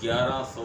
1100